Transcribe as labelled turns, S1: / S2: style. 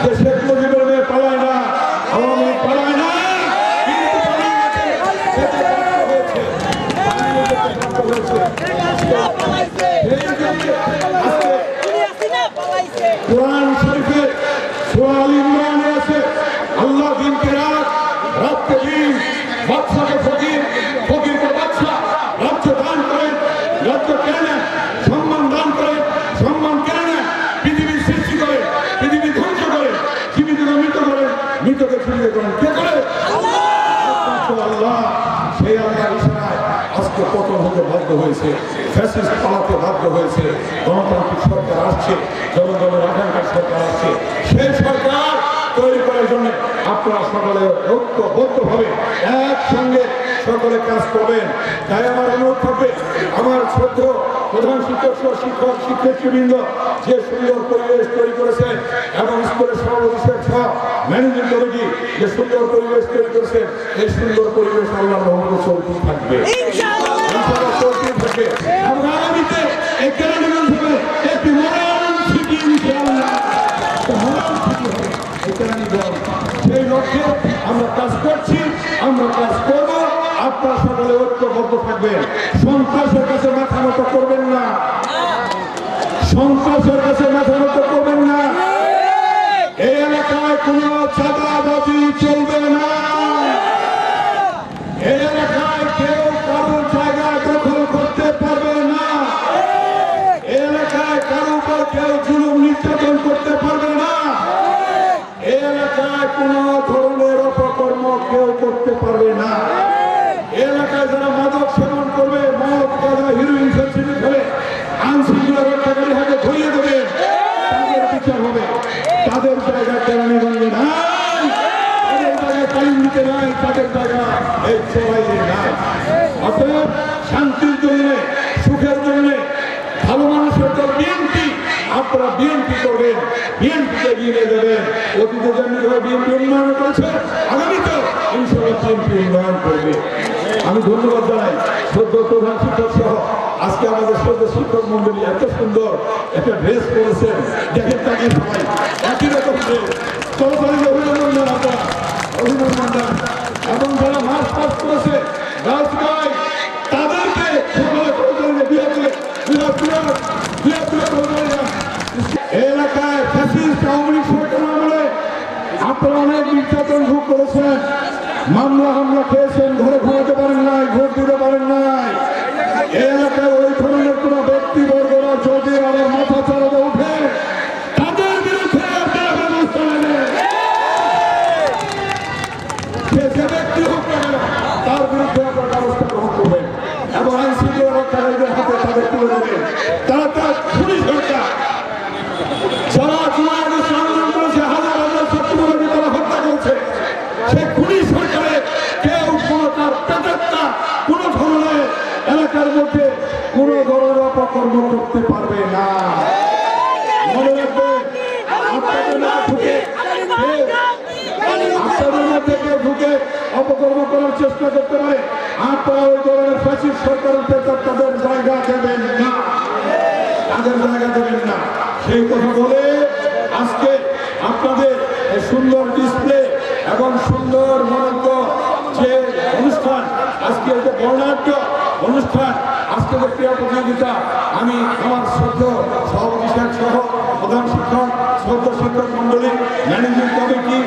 S1: যে শেখ মুজিবের মেয়ে পালায় না, আওয়ামী লীগ পালায় না, কিন্তু কোরআন শরীফে সূরা আল ইমরানে আছে, আল্লাহ দিনকে রাত, রাতকে দিন, বাদশাকে ফকির, ফকিরকে বাদশা, রাজ্য দান করেন, রাজ্য কেড়ে নেন, সম্মান দান করেন, সম্মান কেড়ে নেন, পৃথিবীর সৃষ্টি করেন, পৃথিবী ধ্বংস করেন, জীবিতকে মৃত করেন, মৃতকে জীবিত করেন, কে করে? আল্লাহ। সেই আল্লাহর ইশারায় আজকে পতন হতে বাধ্য হয়েছে, ফ্যাসিস্ট পালাতে বাধ্য হয়েছে, গণতান্ত্রিক সরকার আসছে, জনগণের আকাঙ্ক্ষার সরকার আসছে। সেই সরকার তৈরি করার জন্য আপনারা সকলে ঐক্যবদ্ধভাবে একসঙ্গে সকলে কাজ করবেন। তাই আমার অনুরোধ থাকবে, আমার শ্রদ্ধেয় প্রধান শিক্ষক সহ শিক্ষক শিক্ষার্থীবৃন্দ যে সুন্দর পরিবেশ তৈরি করেছেন এবং স্কুলের সভাপতি সহ ম্যানেজিং কমিটি যে সুন্দর পরিবেশ তৈরি করেছেন, এই সুন্দর পরিবেশ আল্লাহর রহমতে চলতে থাকবে, ইনশাআল্লাহ চলতে থাকবে। এবং আগামীতে এই কেরানীগঞ্জ হবে একটি মডার্ন সিটি, ইনশাআল্লাহ মডার্ন সিটি হবে এই কেরানীগঞ্জ। সেই লক্ষ্যে আমরা কাজ করছি, আমরা কাজ করব। আপনারা সকলে ঐক্যবদ্ধ থাকবেন, সন্ত্রাসের কাছে মাথা নত করবেন না, সন্ত্রাসের কাছে মাথা নত করবেন না। এই এলাকায় কোনো চাঁদাবাজি চলবে না, এই এলাকায় কেউ কারোর জায়গা দখল করতে পারবে না, এই এলাকায় কারোর উপর কেউ জুলুম নির্যাতন করতে পারবে না, এই এলাকায় কোনো ধরনের অপকর্ম কেউ করতে পারবে না। এলাকায় যারা মাদক সেবন করবে, মদ গাঁজা হিরোইন ফেন্সিডিল খেলে আইনশৃঙ্খলা রক্ষাকারী হাতে ধরিয়ে দেবে, তাদের বিচার হবে। তাদের জায়গা কেরানীগঞ্জে নাই, তাদের জায়গা কালিন্দিতে নাই, তাদের জায়গা এই সবাইতে নাই। অতএব শান্তির জন্য, সুখের জন্য, ভালো মানুষের দল বিএনপি, আপনারা বিএনপি করবেন, বিএনপিকে এগিয়ে নিয়ে যাবেন। অতীতে যেমনিভাবে বিএনপি উন্নয়ন করেছে, আগামীতেও ইনশাআল্লাহ বিএনপি উন্নয়ন করবে। আমি ধন্যবাদ জানাই শ্রদ্ধেয় প্রধান শিক্ষক সহ আজকে আমাদের শ্রদ্ধেয় শিক্ষক মন্ডলী এত সুন্দর একটা ড্রেস পরেছেন, দেখেন তাকে সবাই একই রকম ড্রেস। সরকারি অভিনন্দন জানান, অভিনন্দন জানান। এবং যারা মার্চ পাস করেছে গার্লস গাইড, তাদেরকে এলাকায় ফ্যাসিস্ট আওয়ামী লীগ সরকার আমলে আপনারা অনেক নির্যাতন ভোগ করেছেন, মামলা হামলা খেয়েছেন, ঘরে ঘুমাতে পারেন নাই, ভোট দিতে পারেন নাই। এই এলাকায় ওই ধরনের কোন ব্যক্তিবর্গরা যদি আবার মাথা চালাতে উঠে, তাদের বিরুদ্ধে আপনারা ব্যবস্থা নেবেন। সে যে ব্যক্তি হোক না কেন, তার বিরুদ্ধে আপনার ব্যবস্থা গ্রহণ করবেন এবং আইন শৃঙ্খলা রক্ষাকারীদের হাতে তাদের তুলে দেবেন। তারা তার খুনি সরকার, যারা জুলাই আগস্ট আন্দোলন করেছে, হাজার হাজার ছাত্রীদেরকে তারা হত্যা করেছে, সেই খুনি সরকারে কেউ কোনো তার পেটাত্তা কোনো ধরনের এলাকার মধ্যে কোনো ধরনের অপকর্ম করতে পারবে না। মনে রাখবেন, আপনাদের মধ্যে কেউ ঢুকে অপকর্ম করার চেষ্টা করতে পারে, আপনারা ওই ধরনের ফ্যাসিস্ট সরকারের তাদের জায়গা দেবেন না, তাদের জায়গা দেবেন না। সেই কথা বলে আজকে আপনাদের সুন্দর ডিসপ্লে এবং সুন্দর মনোজ্ঞ যে অনুষ্ঠান, আজকে যে বর্ণাঢ্য অনুষ্ঠান, আজকে যে ক্রীড়া প্রতিযোগিতা, আমি আমার শ্রদ্ধেয় সভাপতি সহ প্রধান শিক্ষক, শ্রদ্ধ শিক্ষক মন্ডলী, ম্যানেজিং কমিটি,